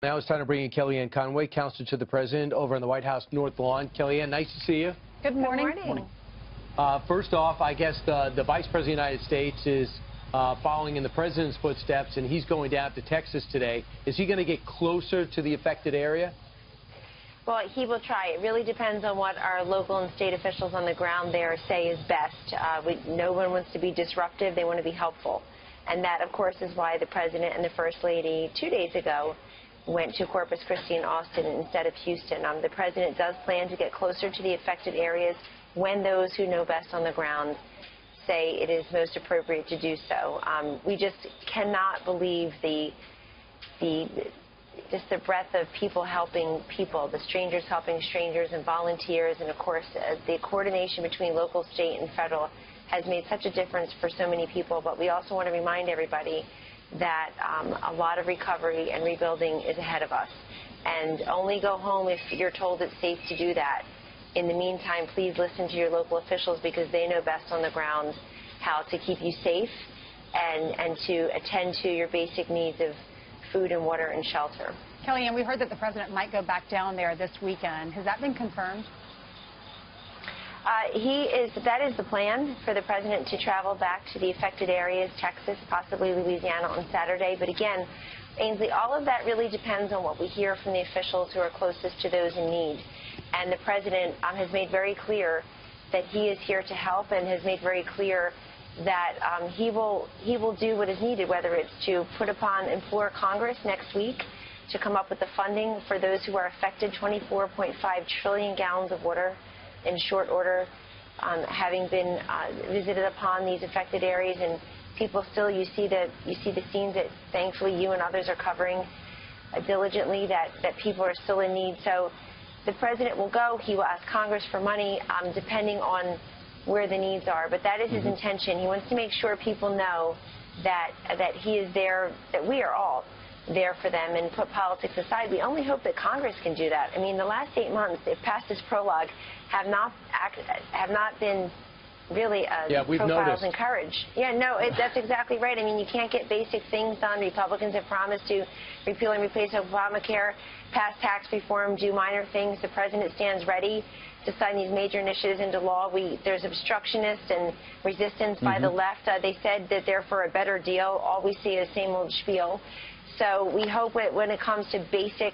Now it's time to bring in Kellyanne Conway, counselor to the president, over on the White House North Lawn. Kellyanne, nice to see you. Good morning. Good morning. First off, I guess the Vice President of the United States is following in the president's footsteps, and he's going down to Texas today. Is he going to get closer to the affected area? Well, he will try. It really depends on what our local and state officials on the ground there say is best. No one wants to be disruptive. They want to be helpful. And that, of course, is why the president and the First Lady 2 days ago went to Corpus Christi and Austin instead of Houston. The president does plan to get closer to the affected areas when those who know best on the ground say it is most appropriate to do so. We just cannot believe the breadth of people helping people, the strangers helping strangers and volunteers, and of course the coordination between local, state, and federal has made such a difference for so many people. But we also want to remind everybody that a lot of recovery and rebuilding is ahead of us. And only go home if you're told it's safe to do that. In the meantime, please listen to your local officials because they know best on the ground how to keep you safe and to attend to your basic needs of food and water and shelter. Kellyanne, we heard that the president might go back down there this weekend. Has that been confirmed? That is the plan for the president to travel back to the affected areas, Texas, possibly Louisiana on Saturday. But again, Ainsley, all of that really depends on what we hear from the officials who are closest to those in need. And the president has made very clear that he is here to help and has made very clear that he will do what is needed, whether it's to implore Congress next week to come up with the funding for those who are affected. 24.5 trillion gallons of water in short order, having been visited upon these affected areas, and people still, you see the scenes that thankfully you and others are covering diligently, that people are still in need. So the president will go. He will ask Congress for money, depending on where the needs are. But that is his intention. He wants to make sure people know that he is there, that we are all there for them, and put politics aside. We only hope that Congress can do that. I mean, the last 8 months, if past this prologue, have not been really profiles in courage. Yeah, no, that's exactly right. I mean, you can't get basic things done. Republicans have promised to repeal and replace Obamacare, pass tax reform, do minor things. The president stands ready to sign these major initiatives into law. There's obstructionist and resistance by the left. They said that they're for a better deal. All we see is same old spiel. So we hope when it comes to basic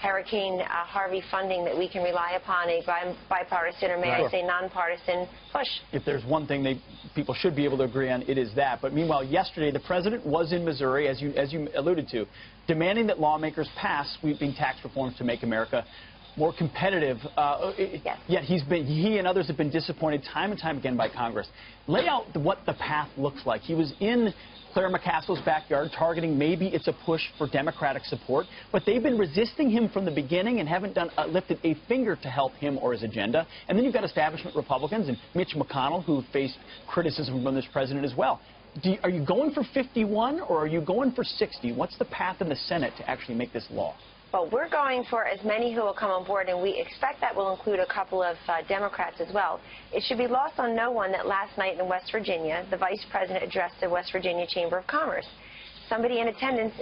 Hurricane Harvey funding that we can rely upon a bipartisan, or may I say nonpartisan, push. If there's one thing people should be able to agree on, it is that. But meanwhile, yesterday the president was in Missouri, as you alluded to, demanding that lawmakers pass sweeping tax reforms to make America more competitive. Yes. Yet he and others have been disappointed time and time again by Congress. Lay out what the path looks like. He was in Claire McCaskill's backyard, targeting maybe it's a push for Democratic support, but they've been resisting him from the beginning and haven't lifted a finger to help him or his agenda. And then you've got establishment Republicans and Mitch McConnell, who faced criticism from this president as well. Are you going for 51 or are you going for 60? What's the path in the Senate to actually make this law? Well, we're going for as many who will come on board, and we expect that will include a couple of Democrats as well. It should be lost on no one that last night in West Virginia, the vice president addressed the West Virginia Chamber of Commerce. Somebody in attendance,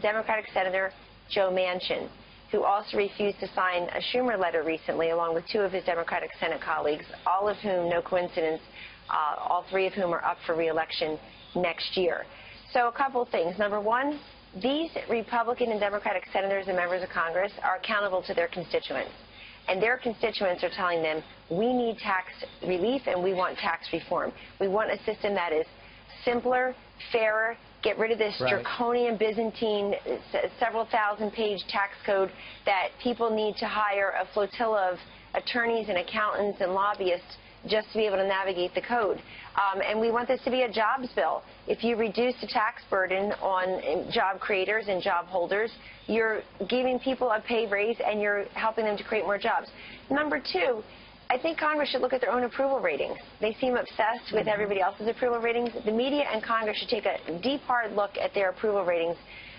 Democratic Senator Joe Manchin, who also refused to sign a Schumer letter recently, along with 2 of his Democratic Senate colleagues, all of whom, no coincidence, all 3 of whom are up for re-election next year. So a couple things. Number one, these Republican and Democratic senators and members of Congress are accountable to their constituents. And their constituents are telling them, we need tax relief and we want tax reform. We want a system that is simpler, fairer, get rid of this draconian, Byzantine, several thousand-page tax code that people need to hire a flotilla of attorneys and accountants and lobbyists just to be able to navigate the code. And we want this to be a jobs bill. If you reduce the tax burden on job creators and job holders, you're giving people a pay raise and you're helping them to create more jobs. Number 2, I think Congress should look at their own approval ratings. They seem obsessed with everybody else's approval ratings. The media and Congress should take a deep, hard look at their approval ratings,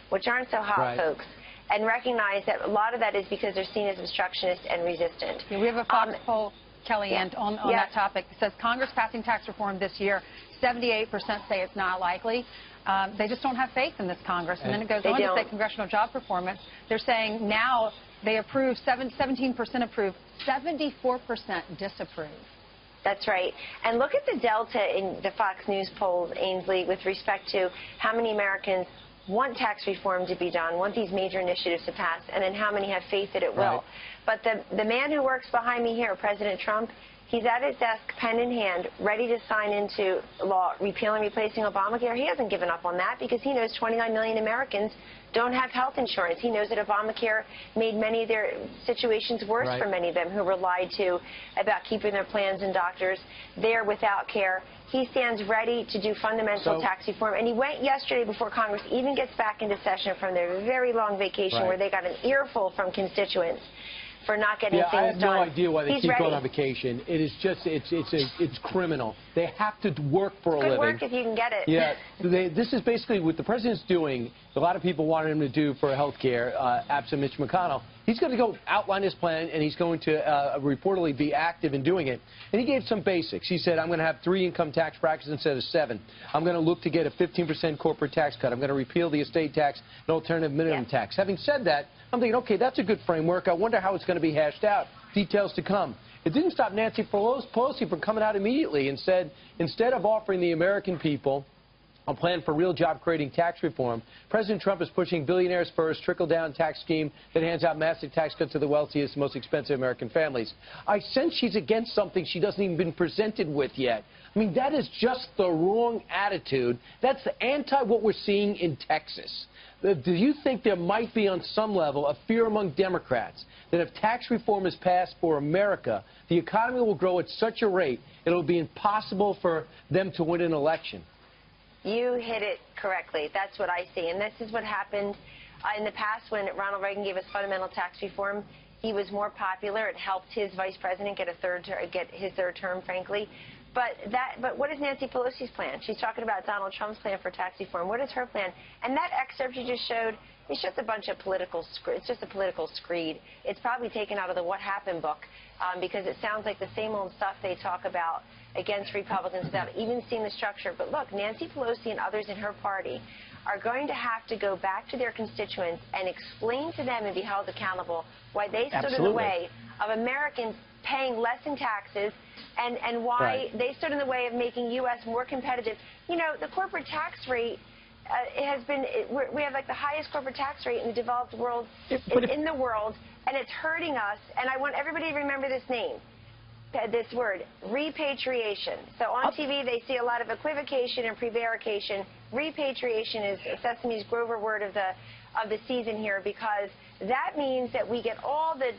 which aren't so hot, folks, and recognize that a lot of that is because they're seen as obstructionist and resistant. Yeah, we have a Fox poll, Kellyanne, on that topic. It says Congress passing tax reform this year, 78% say it's not likely. They just don't have faith in this Congress. And then it goes They on don't. to say congressional job performance. They're saying now they approve, 17% approve, 74% disapprove. That's right. And look at the delta in the Fox News polls, Ainsley, with respect to how many Americans want tax reform to be done, want these major initiatives to pass, and then how many have faith that it will. Right. But the man who works behind me here, President Trump, he's at his desk, pen in hand, ready to sign into law, repealing, replacing Obamacare. He hasn't given up on that because he knows 29 million Americans don't have health insurance. He knows that Obamacare made many of their situations worse for many of them who were lied to about keeping their plans and doctors there without care. He stands ready to do fundamental tax reform. And he went yesterday before Congress even gets back into session from their very long vacation where they got an earful from constituents for not getting things done. I have no idea why they He's keep ready. going on vacation. It is just, it's criminal. They have to work for a living. Good work if you can get it. Yeah, this is basically what the president's doing. A lot of people wanted him to do for health care, absent Mitch McConnell. He's going to go outline his plan, and he's going to reportedly be active in doing it. And he gave some basics. He said, I'm going to have 3 income tax brackets instead of 7. I'm going to look to get a 15% corporate tax cut. I'm going to repeal the estate tax and alternative minimum tax. Having said that, I'm thinking, okay, that's a good framework. I wonder how it's going to be hashed out. Details to come. It didn't stop Nancy Pelosi from coming out immediately and said, instead of offering the American people a plan for real job-creating tax reform, President Trump is pushing billionaires first, trickle-down tax scheme that hands out massive tax cuts to the wealthiest, most expensive American families. I sense she's against something she doesn't even been presented with yet. I mean, that is just the wrong attitude. That's anti what we're seeing in Texas. Do you think there might be, on some level, a fear among Democrats that if tax reform is passed for America, the economy will grow at such a rate it will be impossible for them to win an election? You hit it correctly. That's what I see. And this is what happened in the past when Ronald Reagan gave us fundamental tax reform. He was more popular. It helped his vice president get his third term, frankly. But what is Nancy Pelosi's plan? She's talking about Donald Trump's plan for tax reform. What is her plan? And that excerpt you just showed is just a bunch of it's just a political screed. It's probably taken out of the What Happened book because it sounds like the same old stuff they talk about against Republicans without even seeing the structure. But look, Nancy Pelosi and others in her party are going to have to go back to their constituents and explain to them and be held accountable why they stood in the way of Americans paying less in taxes and why they stood in the way of making U.S. more competitive. You know, the corporate tax rate we have like the highest corporate tax rate in the developed world, in the world, and it's hurting us. And I want everybody to remember this name, this word, repatriation. So on TV, they see a lot of equivocation and prevarication. Repatriation is Sesame's Grover word of the season here, because that means that we get all the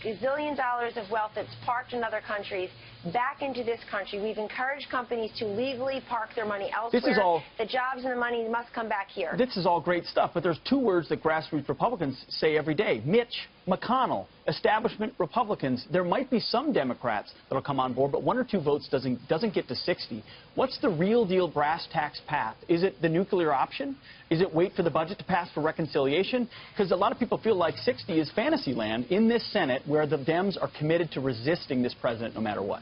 gazillion dollars of wealth that's parked in other countries back into this country. We've encouraged companies to legally park their money elsewhere. This is all, the jobs and the money must come back here. This is all great stuff, but there's 2 words that grassroots Republicans say every day: Mitch McConnell. Establishment Republicans. There might be some Democrats that'll come on board, but 1 or 2 votes doesn't get to 60. What's the real deal brass tacks path? Is it the nuclear option? Is it wait for the budget to pass for reconciliation? Because a lot of people feel like 60 is fantasy land in this Senate, where the Dems are committed to resisting this president no matter what.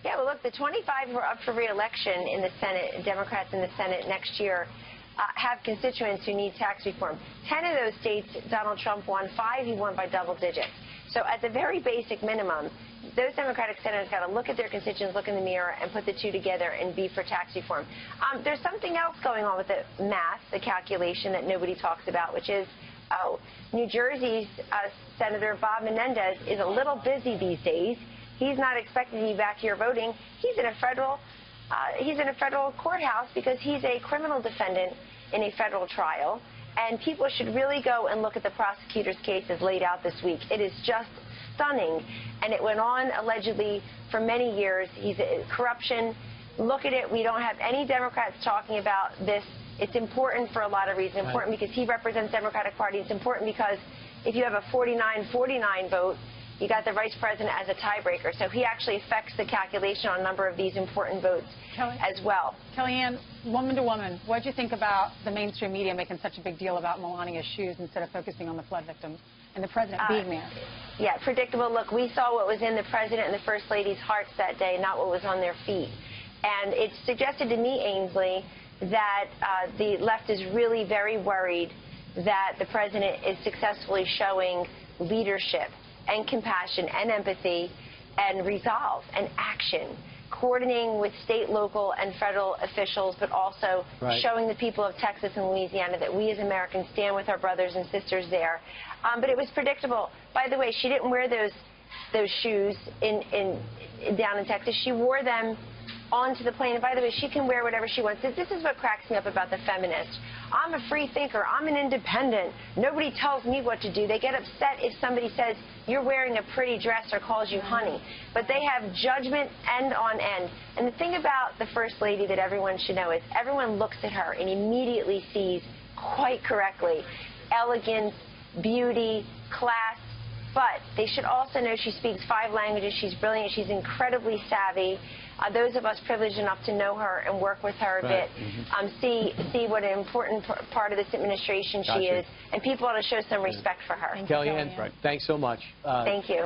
Yeah, well, look, the 25 who are up for re-election in the Senate, Democrats in the Senate next year, have constituents who need tax reform. 10 of those states, Donald Trump won. 5, he won by double digits. So at the very basic minimum, those Democratic senators got to look at their constituents, look in the mirror, and put the 2 together and be for tax reform. There's something else going on with the math, the calculation that nobody talks about, which is, New Jersey's Senator Bob Menendez is a little busy these days. He's not expected to be back here voting. He's in a federal courthouse because he's a criminal defendant in a federal trial. And people should really go and look at the prosecutor's case as laid out this week. It is just stunning. And it went on allegedly for many years. He's corruption. Look at it. We don't have any Democrats talking about this. It's important for a lot of reasons. Important because he represents the Democratic Party. It's important because if you have a 49-49 vote, you got the vice president as a tiebreaker. So he actually affects the calculation on a number of these important votes as well. Kellyanne, woman to woman, what did you think about the mainstream media making such a big deal about Melania's shoes instead of focusing on the flood victims and the president being there? Yeah, predictable. Look, we saw what was in the president and the first lady's hearts that day, not what was on their feet. And it suggested to me, Ainsley, that the left is really very worried that the president is successfully showing leadership and compassion and empathy and resolve and action, coordinating with state, local, and federal officials, but also showing the people of Texas and Louisiana that we as Americans stand with our brothers and sisters there. But it was predictable. By the way, she didn't wear those shoes down in Texas. She wore them onto the plane. And by the way, she can wear whatever she wants. This is what cracks me up about the feminists. I'm a free thinker. I'm an independent. Nobody tells me what to do. They get upset if somebody says you're wearing a pretty dress or calls you honey. But they have judgment end on end. And the thing about the First Lady that everyone should know is everyone looks at her and immediately sees, quite correctly, elegance, beauty, class. But they should also know she speaks 5 languages. She's brilliant. She's incredibly savvy. Those of us privileged enough to know her and work with her a bit see what an important part of this administration she is. And people ought to show some respect for her. Kellyanne, thanks so much. Thank you.